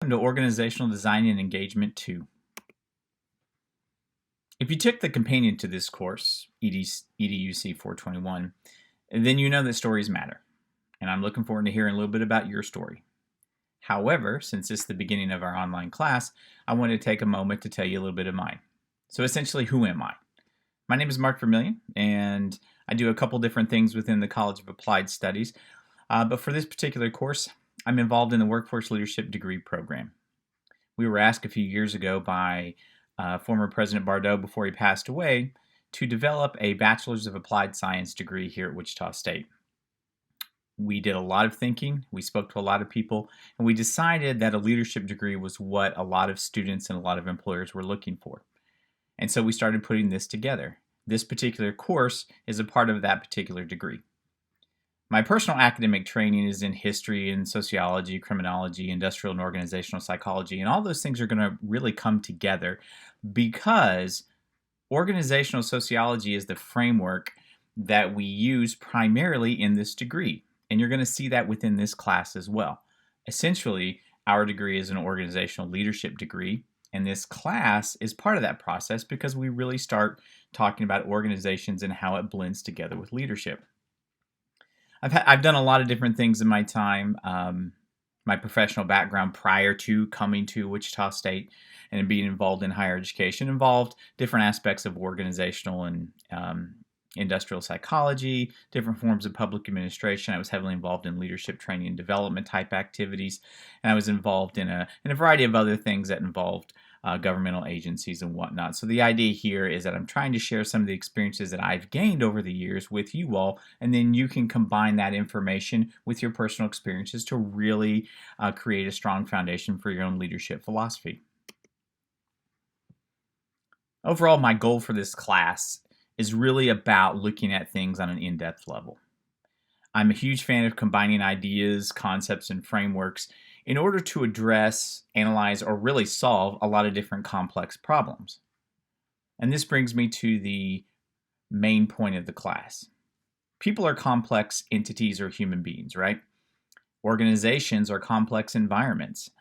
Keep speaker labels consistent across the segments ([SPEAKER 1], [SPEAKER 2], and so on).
[SPEAKER 1] Welcome to Organizational Design and Engagement 2. If you took the companion to this course, EDUC 421, then you know that stories matter, and I'm looking forward to hearing a little bit about your story. However, since this is the beginning of our online class, I wanted to take a moment to tell you a little bit of mine. So essentially, who am I? My name is Mark Vermillion, and I do a couple different things within the College of Applied Studies, but for this particular course, I'm involved in the Workforce Leadership Degree Program. We were asked a few years ago by former President Bardot, before he passed away, to develop a Bachelor's of Applied Science degree here at Wichita State. We did a lot of thinking, we spoke to a lot of people, and we decided that a leadership degree was what a lot of students and a lot of employers were looking for. And so we started putting this together. This particular course is a part of that particular degree. My personal academic training is in history and sociology, criminology, industrial and organizational psychology, and all those things are going to really come together because organizational sociology is the framework that we use primarily in this degree, and you're going to see that within this class as well. Essentially, our degree is an organizational leadership degree, and this class is part of that process because we really start talking about organizations and how it blends together with leadership. I've done a lot of different things in my time. My professional background prior to coming to Wichita State and being involved in higher education involved different aspects of organizational and industrial psychology, different forms of public administration. I was heavily involved in leadership training and development type activities, and I was involved in a variety of other things that involved governmental agencies and whatnot. So the idea here is that I'm trying to share some of the experiences that I've gained over the years with you all, and then you can combine that information with your personal experiences to really create a strong foundation for your own leadership philosophy. Overall, my goal for this class is really about looking at things on an in-depth level. I'm a huge fan of combining ideas, concepts, and frameworks in order to address, analyze, or really solve a lot of different complex problems. And this brings me to the main point of the class. People are complex entities or human beings, right? Organizations are complex environments.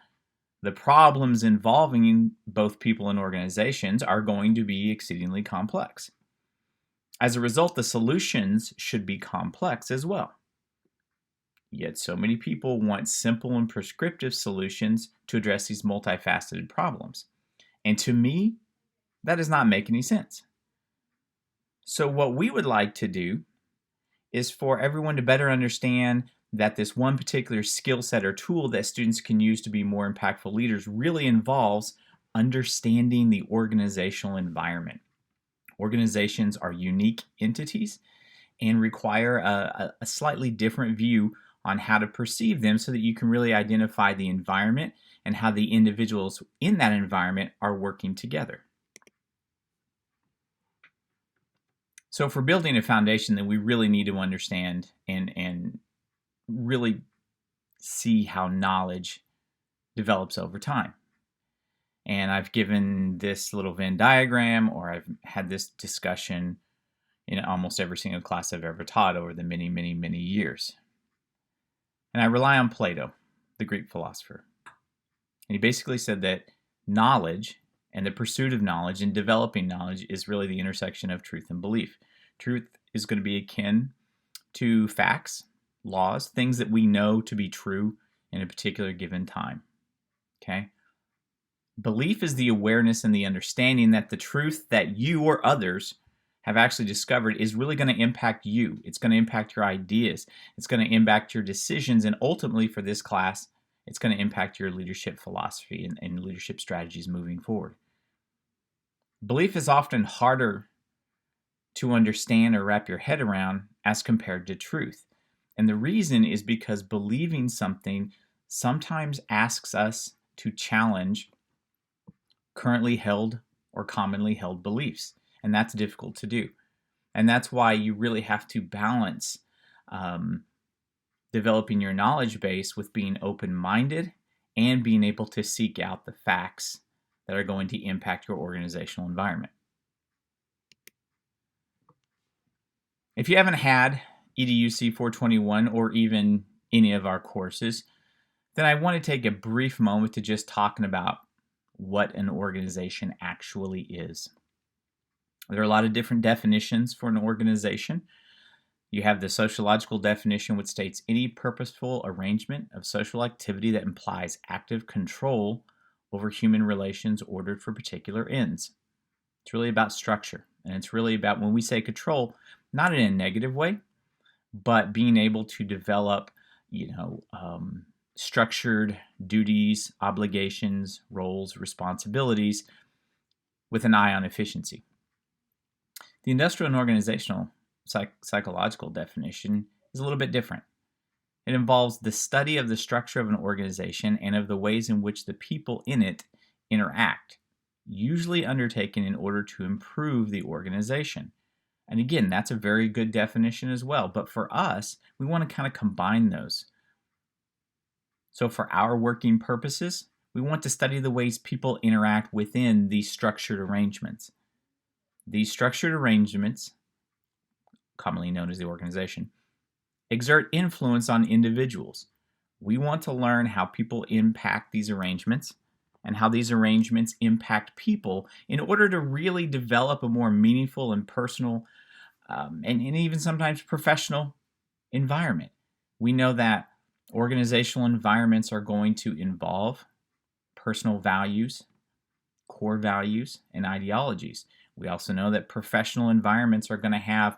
[SPEAKER 1] The problems involving both people and organizations are going to be exceedingly complex. As a result, the solutions should be complex as well. Yet so many people want simple and prescriptive solutions to address these multifaceted problems. And to me, that does not make any sense. So what we would like to do is for everyone to better understand that this one particular skill set or tool that students can use to be more impactful leaders really involves understanding the organizational environment. Organizations are unique entities and require a slightly different view on how to perceive them so that you can really identify the environment and how the individuals in that environment are working together. So if we're building a foundation, then we really need to understand and really see how knowledge develops over time. And I've given this little Venn diagram, or I've had this discussion in almost every single class I've ever taught over the many, many, many years. And I rely on Plato, the Greek philosopher. And he basically said that knowledge and the pursuit of knowledge and developing knowledge is really the intersection of truth and belief. Truth is going to be akin to facts, laws, things that we know to be true in a particular given time. Okay? Belief is the awareness and the understanding that the truth that you or others have actually discovered is really going to impact you. It's going to impact your ideas. It's going to impact your decisions. And ultimately for this class, it's going to impact your leadership philosophy and leadership strategies moving forward. Belief is often harder to understand or wrap your head around as compared to truth. And the reason is because believing something sometimes asks us to challenge currently held or commonly held beliefs. And that's difficult to do. And that's why you really have to balance developing your knowledge base with being open-minded and being able to seek out the facts that are going to impact your organizational environment. If you haven't had EDUC 421 or even any of our courses, Then I want to take a brief moment to just talking about what an organization actually is. There are a lot of different definitions for an organization. You have the sociological definition, which states any purposeful arrangement of social activity that implies active control over human relations ordered for particular ends. It's really about structure, and it's really about, when we say control, not in a negative way, but being able to develop, structured duties, obligations, roles, responsibilities with an eye on efficiency. The industrial and organizational psychological definition is a little bit different. It involves the study of the structure of an organization and of the ways in which the people in it interact, usually undertaken in order to improve the organization. And again, that's a very good definition as well. But for us, we want to kind of combine those. So for our working purposes, we want to study the ways people interact within these structured arrangements. These structured arrangements, commonly known as the organization, exert influence on individuals. We want to learn how people impact these arrangements and how these arrangements impact people in order to really develop a more meaningful and personal and even sometimes professional environment. We know that organizational environments are going to involve personal values, core values, and ideologies. We also know that professional environments are going to have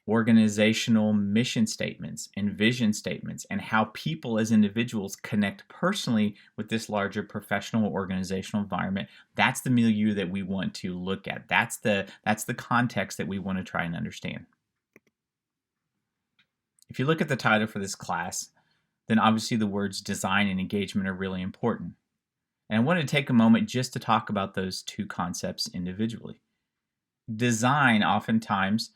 [SPEAKER 1] organizational mission statements and vision statements, and how people as individuals connect personally with this larger professional organizational environment. That's the milieu that we want to look at. That's the context that we want to try and understand. If you look at the title for this class, then obviously the words design and engagement are really important. And I want to take a moment just to talk about those two concepts individually. Design oftentimes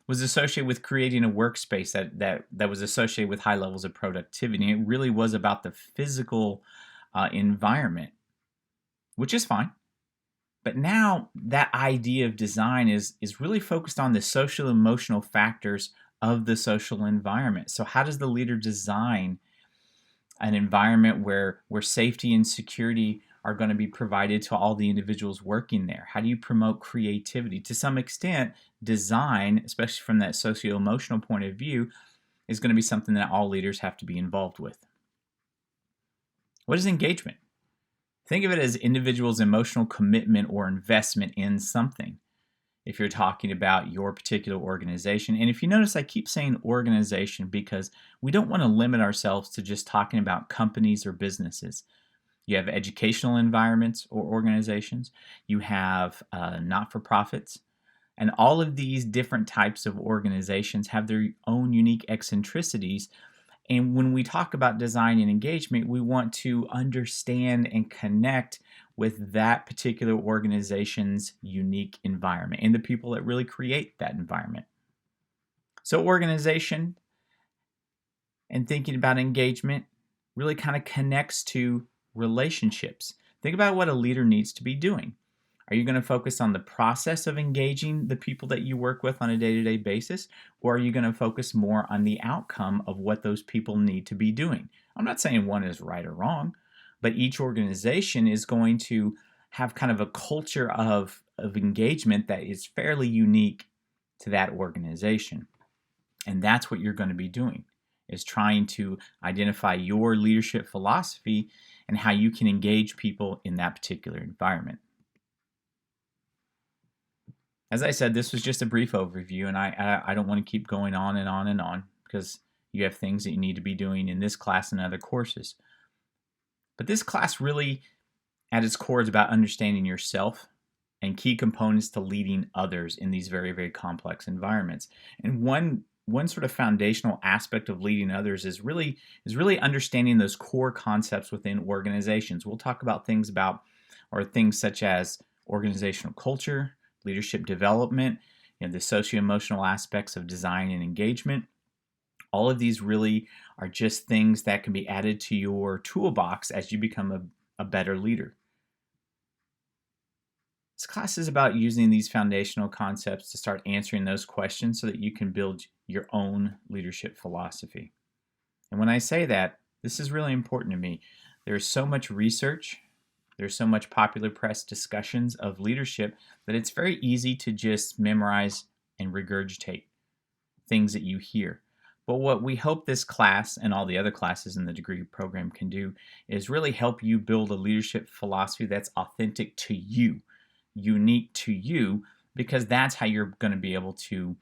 [SPEAKER 1] was associated with creating a workspace that was associated with high levels of productivity. It really was about the physical environment, which is fine. But now that idea of design is really focused on the social emotional factors of the social environment. So how does the leader design an environment where safety and security are going to be provided to all the individuals working there? How do you promote creativity? To some extent, design, especially from that socio-emotional point of view, is going to be something that all leaders have to be involved with. What is engagement? Think of it as individuals' emotional commitment or investment in something, if you're talking about your particular organization. And if you notice, I keep saying organization because we don't want to limit ourselves to just talking about companies or businesses. You have educational environments or organizations. You have not-for-profits. And all of these different types of organizations have their own unique eccentricities. And when we talk about design and engagement, we want to understand and connect with that particular organization's unique environment and the people that really create that environment. So organization and thinking about engagement really kind of connects to relationships. Think about what a leader needs to be doing. Are you going to focus on the process of engaging the people that you work with on a day-to-day basis, or are you going to focus more on the outcome of what those people need to be doing? I'm not saying one is right or wrong, but each organization is going to have kind of a culture of engagement that is fairly unique to that organization. And that's what you're going to be doing, is trying to identify your leadership philosophy and how you can engage people in that particular environment. As I said, this was just a brief overview, and I don't want to keep going on and on and on because you have things that you need to be doing in this class and other courses. But this class really, at its core, is about understanding yourself and key components to leading others in these very, very complex environments. And one sort of foundational aspect of leading others is really understanding those core concepts within organizations. We'll talk about things such as organizational culture, leadership development, the socio-emotional aspects of design and engagement. All of these really are just things that can be added to your toolbox as you become a better leader. This class is about using these foundational concepts to start answering those questions so that you can build your own leadership philosophy. And when I say that, This is really important to me. There's so much research, there's so much popular press discussions of leadership that it's very easy to just memorize and regurgitate things that you hear. But what we hope this class and all the other classes in the degree program can do is really help you build a leadership philosophy that's authentic to you, unique to you, because that's how you're going to be able to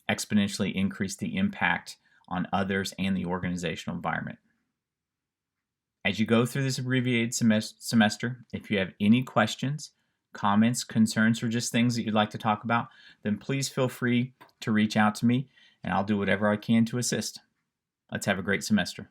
[SPEAKER 1] exponentially increase the impact on others and the organizational environment. As you go through this abbreviated semester, if you have any questions, comments, concerns, or just things that you'd like to talk about, then please feel free to reach out to me, and I'll do whatever I can to assist. Let's have a great semester.